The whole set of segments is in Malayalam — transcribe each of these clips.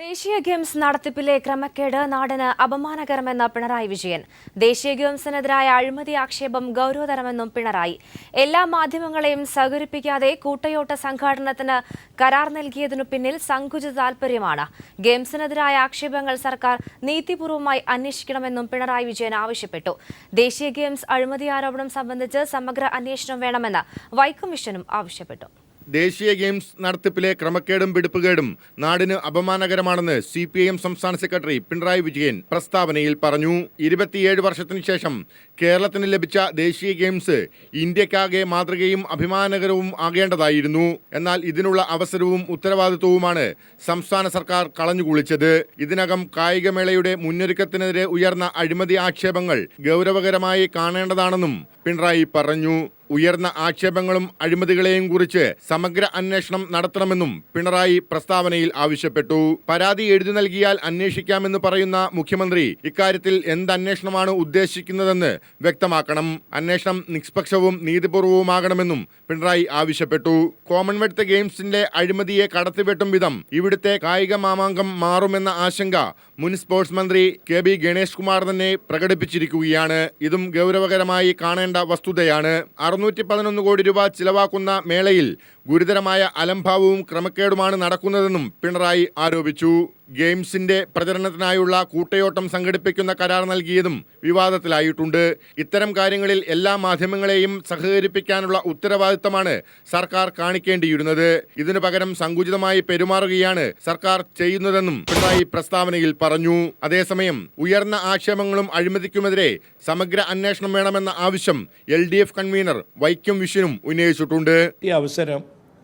ദേശീയ ഗെയിംസ് നടത്തിപ്പിലെ ക്രമക്കേട് നാടിന് അപമാനകരമെന്ന് പിണറായി വിജയൻ. ദേശീയ ഗെയിംസിനെതിരായ അഴിമതി ആക്ഷേപം ഗൌരവതരമെന്നും പിണറായി. എല്ലാ മാധ്യമങ്ങളെയും സഹകരിപ്പിക്കാതെ കൂട്ടയോട്ട സംഘാടനത്തിന് കരാർ നൽകിയതിനു പിന്നിൽ സങ്കുചിത താൽപര്യമാണ്. ഗെയിംസിനെതിരായ ആക്ഷേപങ്ങൾ സർക്കാർ നീതിപൂർവ്വമായി അന്വേഷിക്കണമെന്നും പിണറായി വിജയൻ ആവശ്യപ്പെട്ടു. ദേശീയ ഗെയിംസ് അഴിമതി ആരോപണം സംബന്ധിച്ച് സമഗ്ര അന്വേഷണം വേണമെന്ന് വൈക്കമ്മീഷനും ആവശ്യപ്പെട്ടു. ദേശീയ ഗെയിംസ് നടത്തിപ്പിലെ ക്രമക്കേടും പിടിപ്പുകേടും നാടിന് അപമാനകരമാണെന്ന് CPIM സംസ്ഥാന സെക്രട്ടറി പിണറായി വിജയൻ പ്രസ്താവനയിൽ പറഞ്ഞു. 27 വർഷത്തിനു ശേഷം കേരളത്തിന് ലഭിച്ച ദേശീയ ഗെയിംസ് ഇന്ത്യക്കാകെ മാതൃകയും അഭിമാനകരവും ആകേണ്ടതായിരുന്നു. എന്നാൽ ഇതിനുള്ള അവസരവും ഉത്തരവാദിത്വവുമാണ് സംസ്ഥാന സർക്കാർ കളഞ്ഞുകുളിച്ചത്. ഇതിനകം കായികമേളയുടെ മുന്നൊരുക്കത്തിനെതിരെ ഉയർന്ന അഴിമതി ആക്ഷേപങ്ങൾ ഗൗരവകരമായി കാണേണ്ടതാണെന്നും പിണറായി പറഞ്ഞു. ഉയർന്ന ആക്ഷേപങ്ങളും അഴിമതികളെയും കുറിച്ച് സമഗ്ര അന്വേഷണം നടത്തണമെന്നും പിണറായി പ്രസ്താവനയിൽ ആവശ്യപ്പെട്ടു. പരാതി എഴുതി നൽകിയാൽ അന്വേഷിക്കാമെന്ന് പറയുന്ന മുഖ്യമന്ത്രി ഇക്കാര്യത്തിൽ എന്തന്വേഷണമാണ് ഉദ്ദേശിക്കുന്നതെന്ന് വ്യക്തമാക്കണം. അന്വേഷണം നിഷ്പക്ഷവും നീതിപൂർവവുമാകണമെന്നും പിണറായി ആവശ്യപ്പെട്ടു. കോമൺവെൽത്ത് ഗെയിംസിന്റെ അഴിമതിയെ കടത്തിവെട്ടും വിധം ഇവിടുത്തെ കായിക മാമാങ്കം മാറുമെന്ന ആശങ്ക മുൻ സ്പോർട്സ് മന്ത്രി KB ഗണേഷ് കുമാർ തന്നെ പ്രകടിപ്പിച്ചിരിക്കുകയാണ്. ഇതും ഗൗരവകരമായി കാണേണ്ട വസ്തുതയാണ്. 611 കോടി രൂപ ചിലവാക്കുന്ന മേളയിൽ ഗുരുതരമായ അലംഭാവവും ക്രമക്കേടുമാണ് നടക്കുന്നതെന്നും പിണറായി ആരോപിച്ചു. ഗെയിംസിന്റെ പ്രചരണത്തിനായുള്ള കൂട്ടയോട്ടം സംഘടിപ്പിക്കുന്ന കരാർ നൽകിയതും വിവാദത്തിലായിട്ടുണ്ട്. ഇത്തരം കാര്യങ്ങളിൽ എല്ലാ മാധ്യമങ്ങളെയും സഹകരിപ്പിക്കാനുള്ള ഉത്തരവാദിത്തമാണ് സർക്കാർ കാണിക്കേണ്ടിയിരുന്നത്. ഇതിനു പകരം സങ്കുചിതമായി പെരുമാറുകയാണ് സർക്കാർ ചെയ്യുന്നതെന്നും പിണറായി പ്രസ്താവനയിൽ പറഞ്ഞു. അതേസമയം ഉയർന്ന ആക്ഷേപങ്ങളും അഴിമതിക്കുമെതിരെ സമഗ്ര അന്വേഷണം വേണമെന്ന ആവശ്യം LDF കൺവീനർ വൈക്കം വിശ്വനും ഉന്നയിച്ചിട്ടുണ്ട്. ഈ അവസരം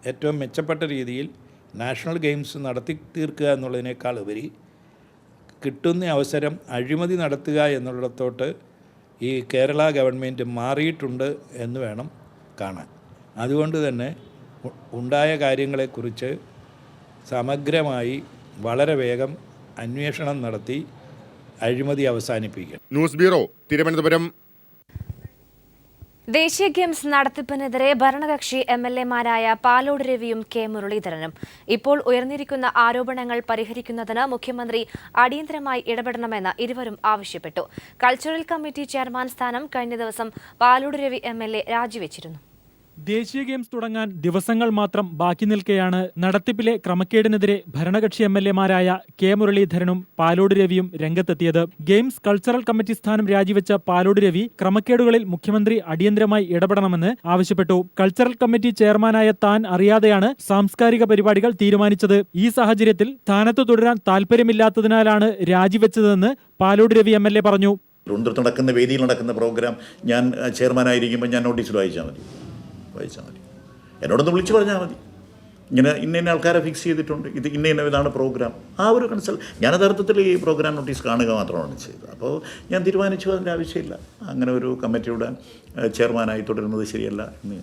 ഏറ്റവും മെച്ചപ്പെട്ട രീതിയിൽ നാഷണൽ ഗെയിംസ് നടത്തി തീർക്കുക എന്നുള്ളതിനേക്കാൾ ഉപരി കിട്ടുന്ന അവസരം അഴിമതി നടത്തുക എന്നുള്ളിടത്തോട്ട് ഈ കേരള ഗവൺമെൻറ് മാറിയിട്ടുണ്ട് എന്ന് വേണം കാണാൻ. അതുകൊണ്ട് തന്നെ ഉണ്ടായ കാര്യങ്ങളെക്കുറിച്ച് സമഗ്രമായി വളരെ വേഗം അന്വേഷണം നടത്തി അഴിമതി അവസാനിപ്പിക്കണം. News bureau, Thiruvananthapuram. ദേശീയ ഗെയിംസ് നടത്തിപ്പിനെതിരെ ഭരണകക്ഷി MLA-മാരായ പാലോട് രവിയും K മുരളീധരനും ഇപ്പോൾ ഉയർന്നിരിക്കുന്ന ആരോപണങ്ങൾ പരിഹരിക്കുന്നതിന് മുഖ്യമന്ത്രി അടിയന്തരമായി ഇടപെടണമെന്ന് ഇരുവരും ആവശ്യപ്പെട്ടു. കൾച്ചറൽ കമ്മിറ്റി ചെയർമാൻ സ്ഥാനം കഴിഞ്ഞ ദിവസം പാലോട് രവി MLA രാജിവെച്ചിരുന്നു. ദേശീയ ഗെയിംസ് തുടങ്ങാൻ ദിവസങ്ങൾ മാത്രം ബാക്കി നിൽക്കെയാണ് നടത്തിപ്പിലെ ക്രമക്കേടിനെതിരെ ഭരണകക്ഷി MLA-മാരായ K മുരളീധരനും പാലോട് രവിയും രംഗത്തെത്തിയത്. ഗെയിംസ് കൾച്ചറൽ കമ്മിറ്റി സ്ഥാനം രാജിവെച്ച പാലോട് രവി ക്രമക്കേടുകളിൽ മുഖ്യമന്ത്രി അടിയന്തരമായി ഇടപെടണമെന്ന് ആവശ്യപ്പെട്ടു. കൾച്ചറൽ കമ്മിറ്റി ചെയർമാനായ താൻ അറിയാതെയാണ് സാംസ്കാരിക പരിപാടികൾ തീരുമാനിച്ചത്. ഈ സാഹചര്യത്തിൽ സ്ഥാനത്ത് തുടരാൻ താൽപര്യമില്ലാത്തതിനാലാണ് രാജിവെച്ചതെന്ന് പാലോട് രവി MLA പറഞ്ഞു. നടക്കുന്ന വേദിയിൽ നടക്കുന്ന പ്രോഗ്രാം ഞാൻ ചെയർമാനായിരിക്കുമ്പോൾ ഞാൻ നോട്ടീസിൽ വായിച്ചാൽ മതി. എന്നോടൊന്ന് വിളിച്ചു പറഞ്ഞാൽ മതി. ഇങ്ങനെ ഇന്ന ആൾക്കാരെ ഫിക്സ് ചെയ്തിട്ടുണ്ട്, ഇത് ഇതാണ് പ്രോഗ്രാം. ആ ഒരു കൺസൾട്ട് ഞാൻ യഥാർത്ഥത്തിൽ ഈ പ്രോഗ്രാം നോട്ടീസ് കാണുക മാത്രമാണ് ചെയ്തത്. അപ്പോൾ ഞാൻ തീരുമാനിച്ചു അതിൻ്റെ ആവശ്യമില്ല, അങ്ങനെ ഒരു കമ്മിറ്റിയുടെ ചെയർമാനായി തുടരുന്നത് ശരിയല്ല എന്ന്.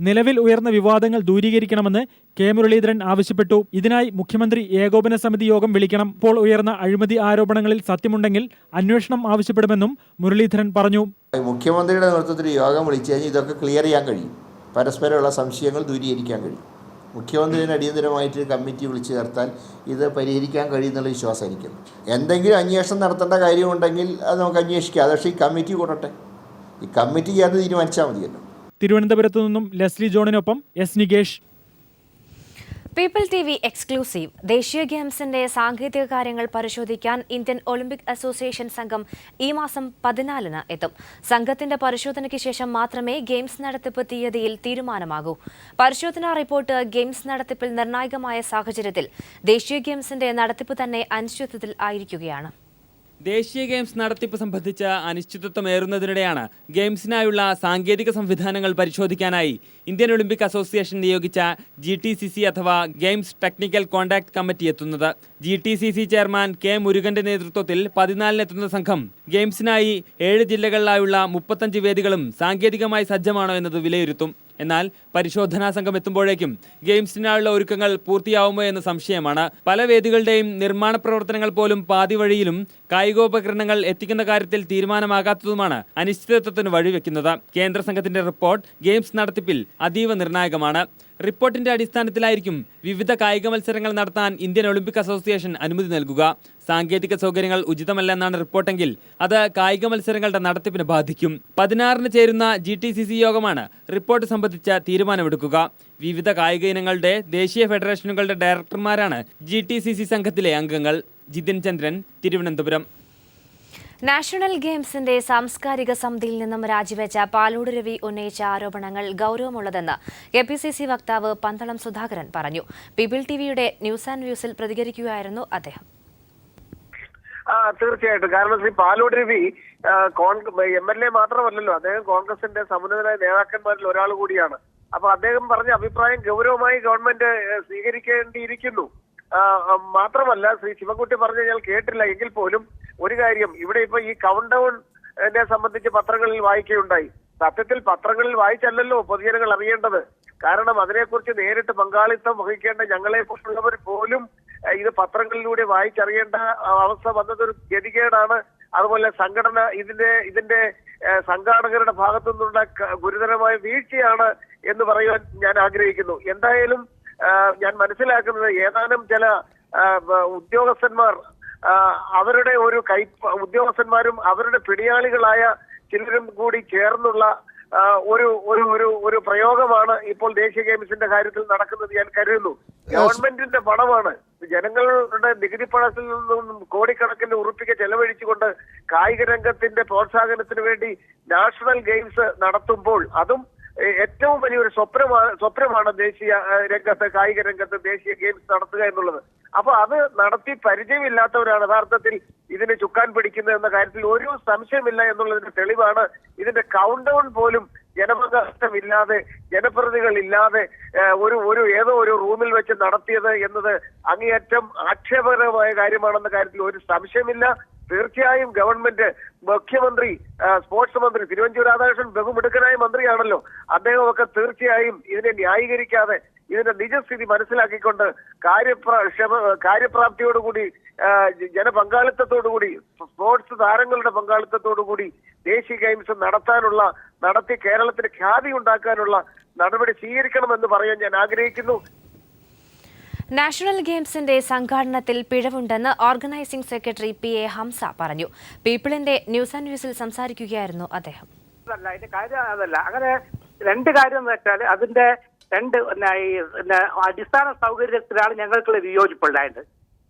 നിലവിൽ ഉയർന്ന വിവാദങ്ങൾ ദൂരീകരിക്കണമെന്ന് K മുരളീധരൻ ആവശ്യപ്പെട്ടു. ഇതിനായി മുഖ്യമന്ത്രി ഏകോപന സമിതി യോഗം വിളിക്കണം. ഇപ്പോൾ ഉയർന്ന അഴിമതി ആരോപണങ്ങളിൽ സത്യമുണ്ടെങ്കിൽ അന്വേഷണം ആവശ്യപ്പെടുമെന്നും മുരളീധരൻ പറഞ്ഞു. മുഖ്യമന്ത്രിയുടെ നേതൃത്വത്തിൽ യോഗം വിളിച്ചു കഴിഞ്ഞാൽ ഇതൊക്കെ ക്ലിയർ ചെയ്യാൻ കഴിയും, പരസ്പരമുള്ള സംശയങ്ങൾ ദൂരീകരിക്കാൻ കഴിയും. മുഖ്യമന്ത്രിനെ അടിയന്തരമായിട്ട് കമ്മിറ്റി വിളിച്ചു ചേർത്താൽ ഇത് പരിഹരിക്കാൻ കഴിയുന്നുള്ള വിശ്വാസം എനിക്കുണ്ട്. എന്തെങ്കിലും അന്വേഷണം നടത്തേണ്ട കാര്യമുണ്ടെങ്കിൽ അത് നമുക്ക് അന്വേഷിക്കാം. പക്ഷേ ഈ കമ്മിറ്റി കൂടട്ടെ, ഈ കമ്മിറ്റി ചേർന്ന് തീരുമാനിച്ചാൽ മതിയല്ലോ. തിരുവനന്തപുരത്തു നിന്നും ലെസ്ലി ജോണിനൊപ്പം S Nikesh. People TV exclusive. ദേശീയ ഗെയിംസിന്റെ സാങ്കേതിക കാര്യങ്ങൾ പരിശോധിക്കാൻ ഇന്ത്യൻ ഒളിമ്പിക് അസോസിയേഷൻ സംഘം ഈ മാസം 14-ന് എത്തും. സംഘത്തിന്റെ പരിശോധനയ്ക്ക് ശേഷം മാത്രമേ ഗെയിംസ് നടത്തിപ്പ് തീയതിയിൽ തീരുമാനമാകൂ. പരിശോധനാ റിപ്പോർട്ട് ഗെയിംസ് നടത്തിപ്പിൽ നിർണായകമായ സാഹചര്യത്തിൽ ദേശീയ ഗെയിംസിന്റെ നടത്തിപ്പ് തന്നെ അനിശ്ചിതത്വത്തിൽ ആയിരിക്കുകയാണ്. ദേശീയ ഗെയിംസ് നടത്തിപ്പ് സംബന്ധിച്ച അനിശ്ചിതത്വമേറുന്നതിനിടെയാണ് ഗെയിംസിനായുള്ള സാങ്കേതിക സംവിധാനങ്ങൾ പരിശോധിക്കാനായി ഇന്ത്യൻ ഒളിമ്പിക് അസോസിയേഷൻ നിയോഗിച്ച GTCC അഥവാ ഗെയിംസ് ടെക്നിക്കൽ കോൺടാക്ട് കമ്മിറ്റി എത്തുന്നത്. GTCC ചെയർമാൻ K മുരുകന്റെ നേതൃത്വത്തിൽ 14-നെത്തുന്ന സംഘം ഗെയിംസിനായി 7 ജില്ലകളിലായുള്ള 35 വേദികളും സാങ്കേതികമായി സജ്ജമാണോ എന്നത് വിലയിരുത്തും. എന്നാൽ പരിശോധനാ സംഘം എത്തുമ്പോഴേക്കും ഗെയിംസിനുള്ള ഒരുക്കങ്ങൾ പൂർത്തിയാവുമോ എന്ന സംശയമാണ്. പല വേദികളുടെയും നിർമ്മാണ പ്രവർത്തനങ്ങൾ പോലും പാതി വഴിയിലും കായികോപകരണങ്ങൾ എത്തിക്കുന്ന കാര്യത്തിൽ തീരുമാനമാകാത്തതുമാണ് അനിശ്ചിതത്വത്തിന് വഴിവെക്കുന്നത്. കേന്ദ്ര സംഘത്തിന്റെ റിപ്പോർട്ട് ഗെയിംസ് നടത്തിപ്പിൽ അതീവ നിർണായകമാണ്. റിപ്പോർട്ടിന്റെ അടിസ്ഥാനത്തിലായിരിക്കും വിവിധ കായിക മത്സരങ്ങൾ നടത്താൻ ഇന്ത്യൻ ഒളിമ്പിക് അസോസിയേഷൻ അനുമതി നൽകുക. സാങ്കേതിക സൗകര്യങ്ങൾ ഉചിതമല്ലെന്നാണ് റിപ്പോർട്ടെങ്കിൽ അത് കായിക മത്സരങ്ങളുടെ നടത്തിപ്പിനെ ബാധിക്കും. 16-ന് ചേരുന്ന GTCC യോഗമാണ് റിപ്പോർട്ട് സംബന്ധിച്ച തീരുമാനമെടുക്കുക. വിവിധ കായിക ഇനങ്ങളുടെ ദേശീയ ഫെഡറേഷനുകളുടെ ഡയറക്ടർമാരാണ് GTCC സംഘത്തിലെ അംഗങ്ങൾ. ജിതിൻ ചന്ദ്രൻ, തിരുവനന്തപുരം. നാഷണൽ ഗെയിംസിന്റെ സാംസ്കാരിക സമിതിയിൽ നിന്നും രാജിവെച്ച പാലോട് രവി ഉന്നയിച്ച ആരോപണങ്ങൾ ഗൌരവമുള്ളതെന്ന് KPCC വക്താവ് പന്തളം സുധാകരൻ പറഞ്ഞു. പീപ്പിൾ ടിവിയുടെ ന്യൂസ് ആൻഡ് വ്യൂസിൽ പ്രതികരിക്കുകയായിരുന്നു അദ്ദേഹം. തീർച്ചയായിട്ടും. കാരണം ശ്രീ പാലോട് രവി MLA മാത്രമല്ലല്ലോ, അദ്ദേഹം കോൺഗ്രസിന്റെ സമുന്നതരായ നേതാക്കന്മാരിൽ ഒരാൾ കൂടിയാണ്. അപ്പൊ അദ്ദേഹം പറഞ്ഞ അഭിപ്രായം ഗൗരവമായി ഗവൺമെന്റ് സ്വീകരിക്കേണ്ടിയിരിക്കുന്നു. മാത്രമല്ല, ശ്രീ ശിവൻകുട്ടി പറഞ്ഞ ഞാൻ കേട്ടില്ല എങ്കിൽ പോലും ഒരു കാര്യം, ഇവിടെ ഇപ്പൊ ഈ കൗണ്ട് ഡൗണിനെ സംബന്ധിച്ച് പത്രങ്ങളിൽ വായിക്കുകയുണ്ടായി. സത്യത്തിൽ പത്രങ്ങളിൽ വായിച്ചല്ലല്ലോ പൊതുജനങ്ങൾ അറിയേണ്ടത്. കാരണം അതിനെക്കുറിച്ച് നേരിട്ട് പങ്കാളിത്തം വഹിക്കേണ്ട ഞങ്ങളെ പോലുള്ളവർ പോലും ഇത് പത്രങ്ങളിലൂടെ വായിച്ചറിയേണ്ട അവസ്ഥ വന്നതൊരു ഗതികേടാണ്. അതുപോലെ സംഘടന ഇതിന്റെ സംഘാടകരുടെ ഭാഗത്തു നിന്നുള്ള ഗുരുതരമായ വീഴ്ചയാണ് എന്ന് പറയാൻ ഞാൻ ആഗ്രഹിക്കുന്നു. എന്തായാലും ഞാൻ മനസ്സിലാക്കുന്നത് ഏതാനും ചില ഉദ്യോഗസ്ഥന്മാർ അവരുടെ ഉദ്യോഗസ്ഥന്മാരും അവരുടെ പിടിയാളികളായ ചിലരും കൂടി ചേർന്നുള്ള ഒരു പ്രയോഗമാണ് ഇപ്പോൾ ദേശീയ ഗെയിംസിന്റെ കാര്യത്തിൽ നടക്കുന്നത് ഞാൻ കരുതുന്നു. ഗവൺമെന്റിന്റെ പണമാണ്, ജനങ്ങളുടെ നികുതി പണത്തിൽ നിന്നും കോടിക്കണക്കിന് ഉറുപ്പിക ചെലവഴിച്ചുകൊണ്ട് കായിക രംഗത്തിന്റെ പ്രോത്സാഹനത്തിന് വേണ്ടി നാഷണൽ ഗെയിംസ് നടത്തുമ്പോൾ അതും ഏറ്റവും വലിയൊരു സ്വപ്നമാണ് ദേശീയ രംഗത്ത്, കായിക രംഗത്ത് ദേശീയ ഗെയിംസ് നടത്തുക എന്നുള്ളത്. അപ്പൊ അത് നടത്തി പരിചയമില്ലാത്തവരാണ് യഥാർത്ഥത്തിൽ ഇതിന് ചുക്കാൻ പിടിക്കുന്നത് എന്ന കാര്യത്തിൽ ഒരു സംശയമില്ല എന്നുള്ളതിന്റെ തെളിവാണ്. ഇതിന്റെ കൗണ്ട് ഡൗൺ പോലും ജനപങ്കാളിത്തമില്ലാതെ, ജനപ്രതിനിധികളില്ലാതെ ഏതോ ഒരു റൂമിൽ വെച്ച് നടത്തിയത് എന്നത് അങ്ങേയറ്റം ആക്ഷേപകരമായ കാര്യമാണെന്ന കാര്യത്തിൽ ഒരു സംശയമില്ല. തീർച്ചയായും ഗവൺമെന്റ്, മുഖ്യമന്ത്രി, സ്പോർട്സ് മന്ത്രി തിരുവഞ്ചൂർ രാധാകൃഷ്ണൻ ബഹുമിടുക്കനായ മന്ത്രിയാണല്ലോ, അദ്ദേഹമൊക്കെ തീർച്ചയായും ഇതിനെ ന്യായീകരിക്കാതെ ഇതിന്റെ നിജസ്ഥിതി മനസ്സിലാക്കിക്കൊണ്ട് കാര്യപ്രാപ്തിയോടുകൂടി, ജനപങ്കാളിത്തത്തോടുകൂടി, സ്പോർട്സ് താരങ്ങളുടെ പങ്കാളിത്തത്തോടുകൂടി ദേശീയ ഗെയിംസ് നടത്തി കേരളത്തിന് ഖ്യാതി ഉണ്ടാക്കാനുള്ള നടപടി സ്വീകരിക്കണമെന്ന് പറയാൻ ഞാൻ ആഗ്രഹിക്കുന്നു. നാഷണൽ ഗെയിംസിന്റെ സംഘാടനത്തിൽ പിഴവുണ്ടെന്ന് ഓർഗനൈസിംഗ് സെക്രട്ടറി PA ഹംസ പറഞ്ഞു. പീപ്പിളിന്റെ ന്യൂസ് ആൻഡ് വ്യൂസിൽ സംസാരിക്കുകയായിരുന്നു അദ്ദേഹം. അതിന്റെ കാര്യം അതല്ല, അങ്ങനെ രണ്ട് കാര്യം എന്ന് വെച്ചാൽ അതിന്റെ അടിസ്ഥാന സൗകര്യത്തിലാണ് ഞങ്ങൾക്കുള്ള വിയോജിപ്പുണ്ടായത്.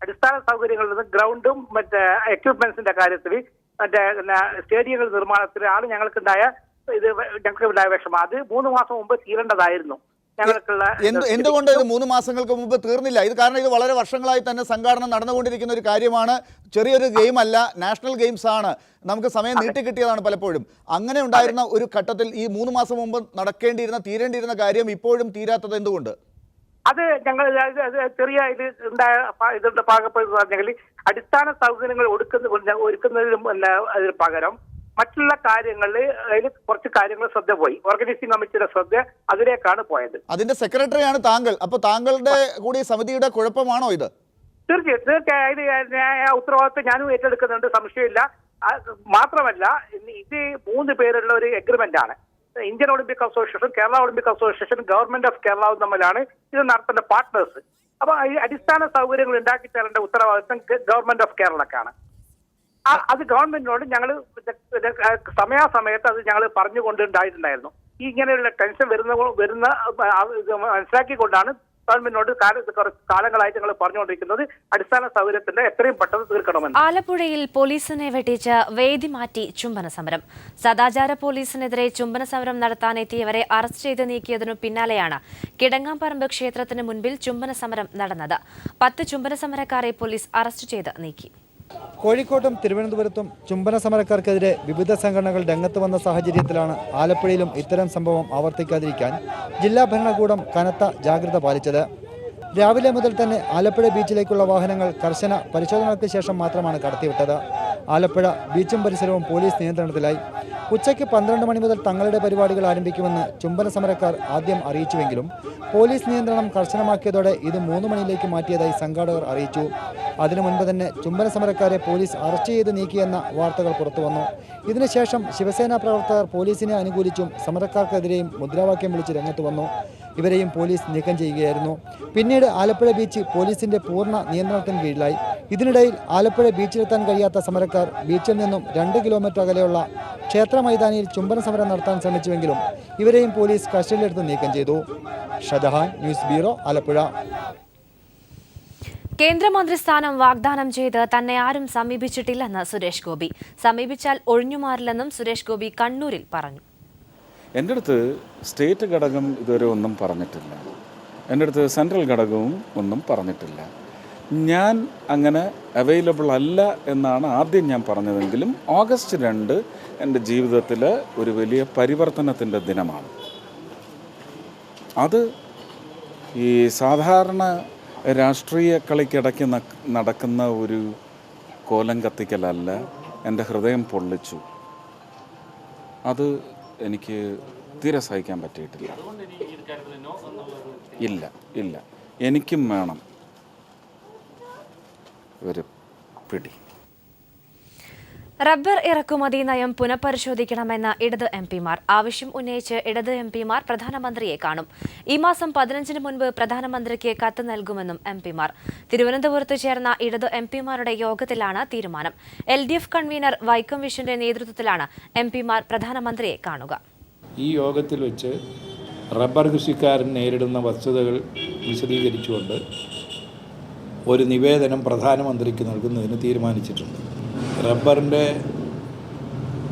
അടിസ്ഥാന സൗകര്യങ്ങളിൽ നിന്ന് ഗ്രൗണ്ടും മറ്റേ എക്യുപ്മെന്റ്സിന്റെ കാര്യത്തിൽ മറ്റേ സ്റ്റേഡിയങ്ങൾ നിർമ്മാണത്തിലാണ് ഞങ്ങൾക്കുണ്ടായ വിഷമം. അത് 3 മാസം മുമ്പ് തീരേണ്ടതായിരുന്നു. എന്തുകൊണ്ട് ഇത് 3 മാസങ്ങൾക്ക് മുമ്പ് തീർന്നില്ല? ഇത് കാരണം ഇത് വളരെ വർഷങ്ങളായി തന്നെ സംഘാടനം നടന്നുകൊണ്ടിരിക്കുന്ന ഒരു കാര്യമാണ്. ചെറിയൊരു ഗെയിം അല്ല, നാഷണൽ ഗെയിംസ് ആണ്. നമുക്ക് സമയം നീട്ടിക്കിട്ടിയതാണ് പലപ്പോഴും. അങ്ങനെ ഉണ്ടായിരുന്ന ഒരു ഘട്ടത്തിൽ ഈ 3 മാസം മുമ്പ് തീരേണ്ടിയിരുന്ന കാര്യം ഇപ്പോഴും തീരാത്തത് എന്തുകൊണ്ട്? അത് ഞങ്ങൾ ചെറിയ ഇതിന്റെ ഭാഗപ്പെടുന്നെങ്കിൽ അടിസ്ഥാന സൗകര്യങ്ങൾ ഒരുക്കുന്നതിന് പകരം മറ്റുള്ള കാര്യങ്ങളിൽ അതിൽ കുറച്ച് കാര്യങ്ങൾ ശ്രദ്ധ പോയി. ഓർഗനൈസിംഗ് കമ്മിറ്റിയുടെ ശ്രദ്ധ അതിലേക്കാണ് പോയത്. അതിന്റെ സെക്രട്ടറിയാണ് താങ്കൾ. അപ്പൊ താങ്കളുടെ കൂടി സമിതിയുടെ കുഴപ്പമാണോ ഇത്? തീർച്ചയായും ഉത്തരവാദിത്വം ഞാനും ഏറ്റെടുക്കുന്നുണ്ട്, സംശയമില്ല. മാത്രമല്ല, ഇത് 3 പേരുള്ള ഒരു എഗ്രിമെന്റ് ആണ്. Indian Olympic association, Kerala Olympic association, government of Kerala തമ്മിലാണ് ഇത് നടത്തേണ്ട പാർട്ട്നേഴ്സ്. അപ്പൊ ഈ അടിസ്ഥാന സൗകര്യങ്ങൾ ഉണ്ടാക്കി തരേണ്ട ഉത്തരവാദിത്വം ഗവൺമെന്റ് ഓഫ് കേരളക്കാണ്. അത് ഗവൺമെന്റിനോട് ഞങ്ങൾ സമയാസമയത്ത് അത് ഞങ്ങൾ പറഞ്ഞുകൊണ്ടുണ്ടായിട്ടുണ്ടായിരുന്നു. ഈ ഇങ്ങനെയുള്ള ടെൻഷൻ വരുന്ന മനസ്സിലാക്കിക്കൊണ്ടാണ് ഗവൺമെന്റിനോട് കാലങ്ങളായിട്ട് ഞങ്ങൾ പറഞ്ഞുകൊണ്ടിരിക്കുന്നത് അടിസ്ഥാന സൗകര്യത്തിന്റെ എത്രയും പെട്ടെന്ന് തീർക്കണമെന്ന്. ആലപ്പുഴയിൽ പോലീസിനെ വെട്ടിച്ച് വേദി മാറ്റി ചുംബന സമരം. സദാചാര പോലീസിനെതിരെ ചുംബന സമരം നടത്താനെത്തിയവരെ അറസ്റ്റ് ചെയ്ത് നീക്കിയതിനു പിന്നാലെയാണ് കിടങ്ങാംപറമ്പ് ക്ഷേത്രത്തിന് മുൻപിൽ ചുംബന സമരം നടന്നത്. 10 ചുംബന സമരക്കാരെ പോലീസ് അറസ്റ്റ് ചെയ്ത് നീക്കി. കോഴിക്കോട്ടും തിരുവനന്തപുരത്തും ചുംബന സമരക്കാർക്കെതിരെ വിവിധ സംഘടനകൾ രംഗത്ത് വന്ന സാഹചര്യത്തിലാണ് ആലപ്പുഴയിലും ഇത്തരം സംഭവം ആവർത്തിക്കാതിരിക്കാൻ ജില്ലാ ഭരണകൂടം കനത്ത ജാഗ്രത പാലിച്ചത്. രാവിലെ മുതൽ തന്നെ ആലപ്പുഴ ബീച്ചിലേക്കുള്ള വാഹനങ്ങൾ കർശന പരിശോധനകൾക്ക് ശേഷം മാത്രമാണ് കടത്തിവിട്ടത്. ആലപ്പുഴ ബീച്ചും പരിസരവും പോലീസ് നിയന്ത്രണത്തിലായി. ഉച്ചയ്ക്ക് 12 മണി മുതൽ തങ്ങളുടെ പരിപാടികൾ ആരംഭിക്കുമെന്ന് ചുംബന സമരക്കാർ ആദ്യം അറിയിച്ചുവെങ്കിലും പോലീസ് നിയന്ത്രണം കർശനമാക്കിയതോടെ ഇത് 3 മണിയിലേക്ക് മാറ്റിയതായി സംഘാടകർ അറിയിച്ചു. അതിനു മുൻപ് തന്നെ ചുംബന സമരക്കാരെ പോലീസ് അറസ്റ്റ് ചെയ്ത് നീക്കിയെന്ന വാർത്തകൾ പുറത്തുവന്നു. ഇതിനുശേഷം ശിവസേന പ്രവർത്തകർ പോലീസിനെ അനുകൂലിച്ചും സമരക്കാർക്കെതിരെയും മുദ്രാവാക്യം വിളിച്ച് രംഗത്ത് വന്നു. ഇവരെയും പോലീസ് നീക്കം ചെയ്യുകയായിരുന്നു. പിന്നീട് ആലപ്പുഴ ബീച്ച് പോലീസിന്റെ പൂർണ്ണ നിയന്ത്രണത്തിന് കീഴിലായി. ഇതിനിടയിൽ ആലപ്പുഴ ബീച്ചിലെത്താൻ കഴിയാത്ത സമരക്കാർ ബീച്ചിൽ നിന്നും 2 കിലോമീറ്റർ അകലെയുള്ള ക്ഷേത്ര മൈതാനിയിൽ ചുംബന സമരം നടത്താൻ ശ്രമിച്ചുവെങ്കിലും ഇവരെയും പോലീസ് കസ്റ്റഡിയിലെടുത്ത് നീക്കം ചെയ്തു. Shajahan, news bureau, Alappuzha. കേന്ദ്രമന്ത്രി സ്ഥാനം വാഗ്ദാനം ചെയ്ത് തന്നെ ആരും സമീപിച്ചിട്ടില്ലെന്ന് സുരേഷ് ഗോപി. സമീപിച്ചാൽ ഒഴിഞ്ഞുമാറില്ലെന്നും സുരേഷ് ഗോപി കണ്ണൂരിൽ പറഞ്ഞു. എൻ്റെ അടുത്ത് സ്റ്റേറ്റ് ഘടകം ഇതുവരെ ഒന്നും പറഞ്ഞിട്ടില്ല. എൻ്റെ അടുത്ത് സെൻട്രൽ ഘടകവും ഒന്നും പറഞ്ഞിട്ടില്ല. ഞാൻ അങ്ങനെ അവൈലബിൾ അല്ല എന്നാണ് ആദ്യം ഞാൻ പറഞ്ഞതെങ്കിലും ഓഗസ്റ്റ് 2 എൻ്റെ ജീവിതത്തിൽ ഒരു വലിയ പരിവർത്തനത്തിൻ്റെ ദിനമാണ്. അത് ഈ സാധാരണ രാഷ്ട്രീയ കളിക്കിടയ്ക്ക് നടക്കുന്ന ഒരു കോലം കത്തിക്കലല്ല. എൻ്റെ ഹൃദയം പൊള്ളിച്ചു. അത് എനിക്ക് തീരെ സഹിക്കാൻ പറ്റിയിട്ടില്ല. ഇല്ല എനിക്കും വേണം ഒരു പിടി. റബ്ബർ ഇറക്കുമതി നയം പുനഃപരിശോധിക്കണമെന്ന ഇടത് എംപിമാർ. ആവശ്യം ഉന്നയിച്ച് ഇടത് എംപിമാർ പ്രധാനമന്ത്രിയെ കാണും. ഈ മാസം 15 മുൻപ് പ്രധാനമന്ത്രിക്ക് കത്ത് നൽകുമെന്നും എംപിമാർ. തിരുവനന്തപുരത്ത് ചേർന്ന ഇടത് എംപിമാരുടെ യോഗത്തിലാണ് തീരുമാനം. LDF കൺവീനർ വൈക്കം വിശ്വന്റെ നേതൃത്വത്തിലാണ് എംപിമാർ പ്രധാനമന്ത്രിയെ കാണുക. ഈ യോഗത്തിൽ വെച്ച് റബ്ബർ കൃഷിക്കാരൻ നേരിടുന്ന വസ്തുതകൾ വിശദീകരിച്ചുകൊണ്ട് ഒരു നിവേദനം പ്രധാനമന്ത്രിക്ക് നൽകുന്നതിന് തീരുമാനിച്ചിട്ടുണ്ട്. റബ്ബറിൻ്റെ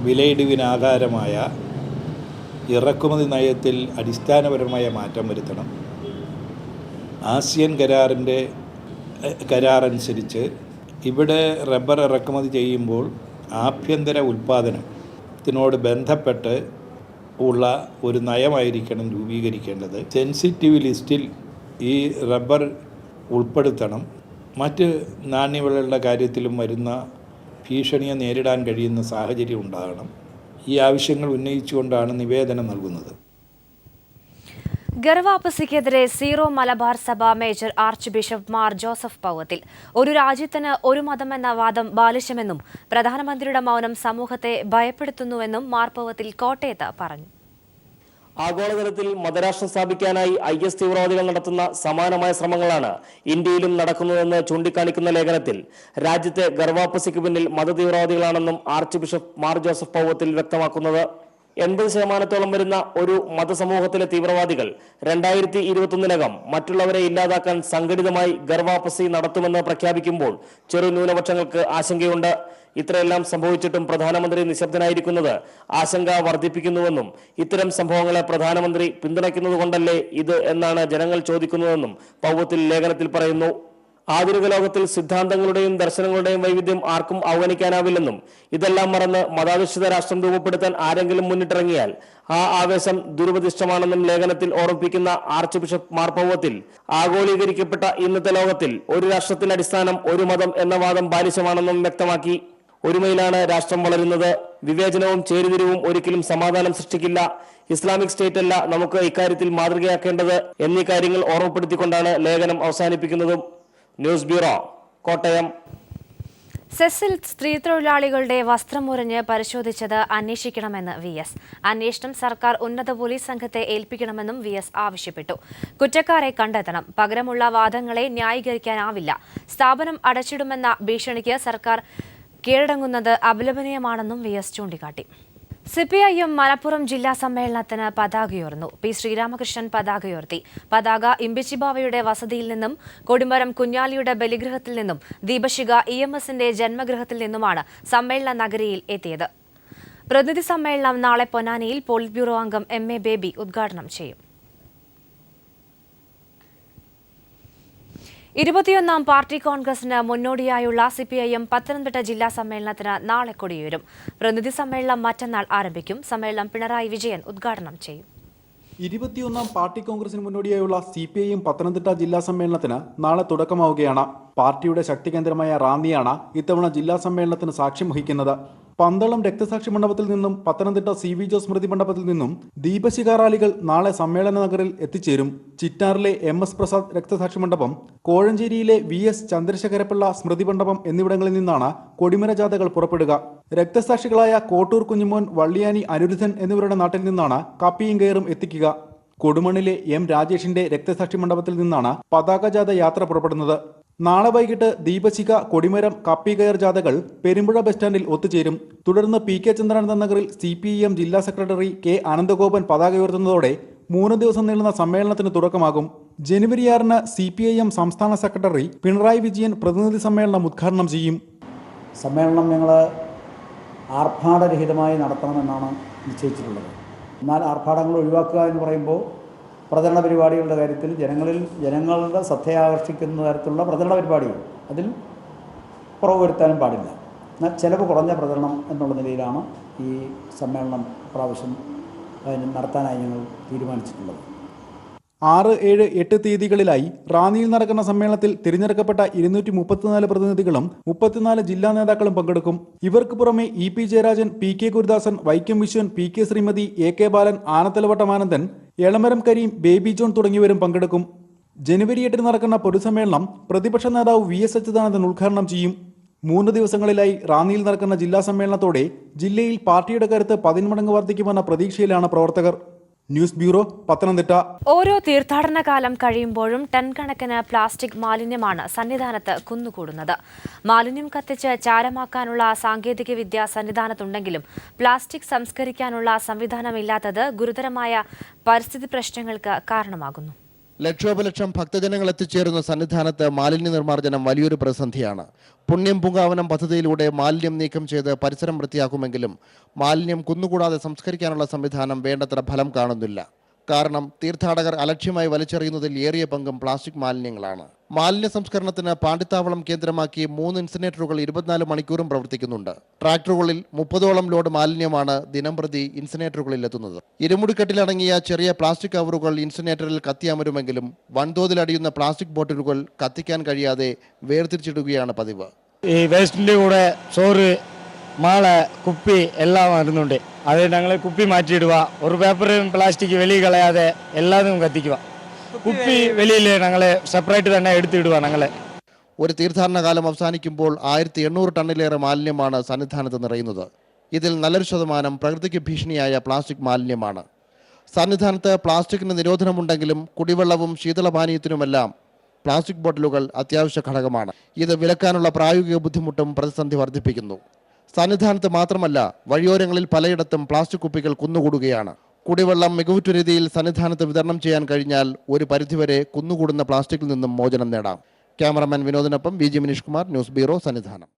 വിലയിടിവിനാധാരമായ ഇറക്കുമതി നയത്തിൽ അടിസ്ഥാനപരമായ മാറ്റം വരുത്തണം. ആസിയൻ കരാറനുസരിച്ച് ഇവിടെ റബ്ബർ ഇറക്കുമതി ചെയ്യുമ്പോൾ ആഭ്യന്തര ഉൽപ്പാദനത്തിനോട് ബന്ധപ്പെട്ട് ഉള്ള ഒരു നയമായിരിക്കണം രൂപീകരിക്കേണ്ടത്. സെൻസിറ്റീവ് ലിസ്റ്റിൽ ഈ റബ്ബർ ഉൾപ്പെടുത്തണം. മറ്റ് നാണ്യവിളകളുടെ കാര്യത്തിലും വരുന്ന ഭീഷണിയെ നേരിടാൻ കഴിയുന്ന സാഹചര്യം ഉണ്ടാകണം. ഈ ആവശ്യങ്ങൾ ഉന്നയിച്ചുകൊണ്ടാണ് നിവേദനം നൽകുന്നത്. ഗർവാപ്പസിക്കെതിരെ സീറോ മലബാർ സഭ major archbishop Mar Joseph Powathil. ഒരു രാജ്യത്തിന് ഒരു മതമെന്ന വാദം ബാലിശമെന്നും പ്രധാനമന്ത്രിയുടെ മൗനം സമൂഹത്തെ ഭയപ്പെടുത്തുന്നുവെന്നും മാർ പൗവത്തിൽ കോട്ടയത്ത് പറഞ്ഞു. ആഗോളതലത്തിൽ മതരാഷ്ട്രം സ്ഥാപിക്കാനായി IS തീവ്രവാദികൾ നടത്തുന്ന സമാനമായ ശ്രമങ്ങളാണ് ഇന്ത്യയിലും നടക്കുന്നതെന്ന് ചൂണ്ടിക്കാണിക്കുന്ന ലേഖനത്തിൽ രാജ്യത്തെ ഗർവാപ്പസിക്ക് പിന്നിൽ മതതീവ്രവാദികളാണെന്നും ആർച്ച് ബിഷപ്പ് മാർ ജോസഫ് പൗവത്തിൽ വ്യക്തമാക്കുന്നത്. 80% വരുന്ന ഒരു മതസമൂഹത്തിലെ തീവ്രവാദികൾ 2021 മറ്റുള്ളവരെ ഇല്ലാതാക്കാൻ സംഘടിതമായി ഗർവാപ്പസി നടത്തുമെന്ന് പ്രഖ്യാപിക്കുമ്പോൾ ചെറു ന്യൂനപക്ഷങ്ങൾക്ക് ആശങ്കയുണ്ട്. ഇത്രയെല്ലാം സംഭവിച്ചിട്ടും പ്രധാനമന്ത്രി നിശബ്ദനായിരിക്കുന്നത് ആശങ്ക വർദ്ധിപ്പിക്കുന്നുവെന്നും ഇത്തരം സംഭവങ്ങളെ പ്രധാനമന്ത്രി പിന്തുണയ്ക്കുന്നതുകൊണ്ടല്ലേ ഇത് എന്നാണ് ജനങ്ങൾ ചോദിക്കുന്നതെന്നും പൗവത്തിൽ ലേഖനത്തിൽ പറയുന്നു. ആധുനിക ലോകത്തിൽ സിദ്ധാന്തങ്ങളുടെയും ദർശനങ്ങളുടെയും വൈവിധ്യം ആർക്കും അവഗണിക്കാനാവില്ലെന്നും ഇതെല്ലാം മറന്ന് മതാധിഷ്ഠിത രാഷ്ട്രം രൂപപ്പെടുത്താൻ ആരെങ്കിലും മുന്നിട്ടിറങ്ങിയാൽ ആ ആവേശം ദുരുപദിഷ്ടമാണെന്നും ലേഖനത്തിൽ ഓർമ്മിപ്പിക്കുന്ന ആർച്ച് ബിഷപ്പ് മാർ പൗവത്തിൽ ആഗോളീകരിക്കപ്പെട്ട ഇന്നത്തെ ലോകത്തിൽ ഒരു രാഷ്ട്രത്തിന്റെ അടിസ്ഥാനം ഒരു മതം എന്ന വാദം ബാലിശമാണെന്നും വ്യക്തമാക്കി. ഒരുമയിലാണ് രാഷ്ട്രം വളരുന്നത്. വിവേചനവും ചേരിതിരിവും ഒരിക്കലും സമാധാനം സൃഷ്ടിക്കില്ല. ഇസ്ലാമിക് സ്റ്റേറ്റ് അല്ല നമുക്ക് ഇക്കാര്യത്തിൽ മാതൃകയാക്കേണ്ടത് എന്നീ കാര്യങ്ങൾ ഓർമ്മപ്പെടുത്തിക്കൊണ്ടാണ് ലേഖനം അവസാനിപ്പിക്കുന്നതും. News bureau, Kottayam. സെസ്സിൽ സ്ത്രീ തൊഴിലാളികളുടെ വസ്ത്രം മുറിഞ്ഞ് പരിശോധിച്ചത് അന്വേഷിക്കണമെന്ന് VS. അന്വേഷണം സർക്കാർ ഉന്നത പോലീസ് സംഘത്തെ ഏൽപ്പിക്കണമെന്നും VS ആവശ്യപ്പെട്ടു. കുറ്റക്കാരെ കണ്ടെത്തണം. പകരമുള്ള വാദങ്ങളെ ന്യായീകരിക്കാനാവില്ല. സ്ഥാപനം അടച്ചിടുമെന്ന ഭീഷണിക്ക് സർക്കാർ കീഴടങ്ങുന്നത് അപലപനീയമാണെന്നും VS ചൂണ്ടിക്കാട്ടി. CPIM മലപ്പുറം ജില്ലാ സമ്മേളനത്തിന് പതാകയുയർന്നു. P. ശ്രീരാമകൃഷ്ണൻ പതാകയുയർത്തി. പതാക ഇമ്പിച്ചിബാവയുടെ വസതിയിൽ നിന്നും കൊടിമരം കുഞ്ഞാലിയുടെ ബലിഗൃഹത്തിൽ നിന്നും ദീപശിഖ EMSന്റെ ജന്മഗൃഹത്തിൽ നിന്നുമാണ് സമ്മേളന നഗരിയിൽ എത്തിയത്. പ്രതിനിധി സമ്മേളനം നാളെ പൊന്നാനിയിൽ പോളിറ്റ് ബ്യൂറോ അംഗം MA ബേബി ഉദ്ഘാടനം ചെയ്യും. 21ാം പാർട്ടി കോൺഗ്രസിന് മുന്നോടിയായുള്ള CPIM പത്തനംതിട്ട ജില്ലാ സമ്മേളനത്തിന് നാളെ കൊടിയേറും. പ്രതിനിധി സമ്മേളനം മറ്റന്നാൾ ആരംഭിക്കും. സമ്മേളനം പിണറായി വിജയൻ ഉദ്ഘാടനം ചെയ്യും. 21ാം പാർട്ടി കോൺഗ്രസിന് മുന്നോടിയായുള്ള CPIM പത്തനംതിട്ട ജില്ലാ സമ്മേളനത്തിന് നാളെ തുടക്കമാവുകയാണ്. പാർട്ടിയുടെ ശക്തികേന്ദ്രമായ റാന്നിയാണ് ഇത്തവണ ജില്ലാ സമ്മേളനത്തിന് സാക്ഷ്യം വഹിക്കുന്നത്. പന്തളം രക്തസാക്ഷി മണ്ഡപത്തിൽ നിന്നും പത്തനംതിട്ട CV ജോസ് സ്മൃതി മണ്ഡപത്തിൽ നിന്നും ദീപശിഖ റാലികൾ നാളെ സമ്മേളന നഗറിൽ എത്തിച്ചേരും. ചിറ്റാറിലെ MS പ്രസാദ് രക്തസാക്ഷി മണ്ഡപം, കോഴഞ്ചേരിയിലെ VS ചന്ദ്രശേഖരപിള്ള സ്മൃതി മണ്ഡപം എന്നിവിടങ്ങളിൽ നിന്നാണ് കൊടിമര ജാഥകൾ പുറപ്പെടുക. രക്തസാക്ഷികളായ കോട്ടൂർ കുഞ്ഞുമോൻ, വള്ളിയാനി അനിരുദ്ധൻ എന്നിവരുടെ നാട്ടിൽ നിന്നാണ് കപ്പിയും കയറും എത്തിക്കുക. കൊടുമണ്ണിലെ എം രാജേഷിന്റെ രക്തസാക്ഷി മണ്ഡപത്തിൽ നിന്നാണ് പതാക ജാഥ യാത്ര പുറപ്പെടുന്നത്. നാളെ വൈകിട്ട് ദീപശിഖ, കൊടിമരം, കപ്പികയർ ജാഥകൾ പെരുമ്പുഴ ബസ് സ്റ്റാൻഡിൽ ഒത്തുചേരും. തുടർന്ന് PK ചന്ദ്രാനന്ദ നഗറിൽ CPIM ജില്ലാ സെക്രട്ടറി K അനന്തഗോപൻ പതാക ഉയർത്തുന്നതോടെ 3 ദിവസം നീളുന്ന സമ്മേളനത്തിന് തുടക്കമാകും. ജനുവരി 6-ന് CPIM സംസ്ഥാന സെക്രട്ടറി പിണറായി വിജയൻ പ്രതിനിധി സമ്മേളനം ഉദ്ഘാടനം ചെയ്യും. സമ്മേളനം ഞങ്ങൾ ആർഭാടരഹിതമായി നടത്തണമെന്നാണ് നിശ്ചയിച്ചിട്ടുള്ളത്. എന്നാൽ ആർഭാടങ്ങൾ ഒഴിവാക്കുക എന്ന് പറയുമ്പോൾ പ്രചരണ പരിപാടികളുടെ കാര്യത്തിൽ ജനങ്ങളുടെ ശ്രദ്ധയാകർഷിക്കുന്ന തരത്തിലുള്ള പ്രചരണ പരിപാടികൾ അതിൽ കുറവ് വരുത്താനും പാടില്ല. എന്നാൽ ചിലവ് കുറഞ്ഞ പ്രചരണം എന്നുള്ള നിലയിലാണ് ഈ സമ്മേളനം പ്രാവശ്യം നടത്താനായി ഞങ്ങൾ തീരുമാനിച്ചിട്ടുള്ളത്. 6, 7, 8 തീയതികളിലായി റാന്നിയിൽ നടക്കുന്ന സമ്മേളനത്തിൽ തിരഞ്ഞെടുക്കപ്പെട്ട 234 പ്രതിനിധികളും 34 ജില്ലാ നേതാക്കളും പങ്കെടുക്കും. ഇവർക്ക് പുറമെ EP Jayarajan, PK Gurudasan, Vaikom Viswan, PK Sreemathi, AK Balan, Anathalavattom Anandan, Elamaram Kareem, Baby John തുടങ്ങിയവരും പങ്കെടുക്കും. ജനുവരി 8-ന് നടക്കുന്ന പൊതുസമ്മേളനം പ്രതിപക്ഷ നേതാവ് VS അച്യുതാനന്ദൻ ഉദ്ഘാടനം ചെയ്യും. 3 ദിവസങ്ങളിലായി റാന്നിയിൽ നടക്കുന്ന ജില്ലാ സമ്മേളനത്തോടെ ജില്ലയിൽ പാർട്ടിയുടെ കരുത്ത് 10 മടങ്ങ് വർദ്ധിക്കുമെന്ന പ്രതീക്ഷയിലാണ് പ്രവർത്തകർ. News bureau, Pathanamthitta. ഓരോ തീർത്ഥാടന കാലം കഴിയുമ്പോഴും ടൺ കണക്കിന് പ്ലാസ്റ്റിക് മാലിന്യമാണ് സന്നിധാനത്ത് കുന്നുകൂടുന്നത്. മാലിന്യം കത്തിച്ച് ചാരമാക്കാനുള്ള സാങ്കേതിക വിദ്യ സന്നിധാനത്തുണ്ടെങ്കിലും പ്ലാസ്റ്റിക് സംസ്കരിക്കാനുള്ള സംവിധാനമില്ലാത്തത് ഗുരുതരമായ പരിസ്ഥിതി പ്രശ്നങ്ങൾക്ക് കാരണമാകുന്നു. ലക്ഷോപലക്ഷം ഭക്തജനങ്ങൾ എത്തിച്ചേരുന്ന സന്നിധാനത്ത് മാലിന്യ നിർമ്മാർജ്ജനം വലിയൊരു പ്രതിസന്ധിയാണ്. പുണ്യം പൂങ്കാവനം പദ്ധതിയിലൂടെ മാലിന്യം നീക്കം ചെയ്ത് പരിസരം വൃത്തിയാക്കുമെങ്കിലും മാലിന്യം കുന്നുകൂടാതെ സംസ്കരിക്കാനുള്ള സംവിധാനം വേണ്ടത്ര ഫലം കാണുന്നില്ല. കാരണം തീർത്ഥാടകർ അലക്ഷ്യമായി വലിച്ചെറിയുന്നതിൽ ഏറിയ പങ്കും പ്ലാസ്റ്റിക് മാലിന്യങ്ങളാണ്. മാലിന്യ സംസ്കരണത്തിന് പാണ്ടിത്താവളം കേന്ദ്രമാക്കി 3 ഇൻസിനേറ്ററുകൾ 24 മണിക്കൂറും പ്രവർത്തിക്കുന്നുണ്ട്. ട്രാക്ടറുകളിൽ 30ഓളം ലോഡ് മാലിന്യമാണ് ദിനംപ്രതി ഇൻസിനേറ്ററുകളിൽ എത്തുന്നത്. ഇരുമുടിക്കെട്ടിലടങ്ങിയ ചെറിയ പ്ലാസ്റ്റിക് കവറുകൾ ഇൻസിനേറ്ററിൽ കത്തിയമരുമെങ്കിലും വൻതോതിൽ അടിയുന്ന പ്ലാസ്റ്റിക് ബോട്ടിലുകൾ കത്തിക്കാൻ കഴിയാതെ വേർതിരിച്ചിടുകയാണ് പതിവ്. ഈ വേസ്റ്റിൻ്റെ കൂടെ ചോറ്, മാള്, കുപ്പി എല്ലാം വരുന്നുണ്ട്. അത് ഞങ്ങൾ കുപ്പി മാറ്റിയിടുക, ഒരു പേപ്പറും പ്ലാസ്റ്റിക് വെളിയിൽ കളയാതെ എല്ലാതും കത്തിക്കുക. കുപ്പി വെളിയിൽ ഞങ്ങൾ സെപ്പറേറ്റ് തന്നെ എടുത്തിടുക. ഒരു തീർത്ഥാടന കാലം അവസാനിക്കുമ്പോൾ 1800 ടണ്ണിലേറെ മാലിന്യമാണ് സന്നിധാനത്ത് നിറയുന്നത്. ഇതിൽ നല്ലൊരു ശതമാനം പ്രകൃതിക്ക് ഭീഷണിയായ പ്ലാസ്റ്റിക് മാലിന്യമാണ്. സന്നിധാനത്ത് പ്ലാസ്റ്റിക്കിന് നിരോധനമുണ്ടെങ്കിലും കുടിവെള്ളവും ശീതളപാനീയത്തിനുമെല്ലാം പ്ലാസ്റ്റിക് ബോട്ടിലുകൾ അത്യാവശ്യ ഘടകമാണ്. ഇത് വിലക്കാനുള്ള പ്രായോഗിക ബുദ്ധിമുട്ടും പ്രതിസന്ധി വർദ്ധിപ്പിക്കുന്നു. സന്നിധാനത്ത് മാത്രമല്ല, വഴിയോരങ്ങളിൽ പലയിടത്തും പ്ലാസ്റ്റിക് കുപ്പികൾ കുന്നുകൂടുകയാണ്. കുടിവെള്ളം മികവുറ്റ രീതിയിൽ സന്നിധാനത്ത് വിതരണം ചെയ്യാൻ കഴിഞ്ഞാൽ ഒരു പരിധിവരെ കുന്നുകൂടുന്ന പ്ലാസ്റ്റിക്കിൽ നിന്നും മോചനം നേടാം. ക്യാമറമാൻ വിനോദിനൊപ്പം VG Maneesh Kumar, news bureau, Sannidhanam.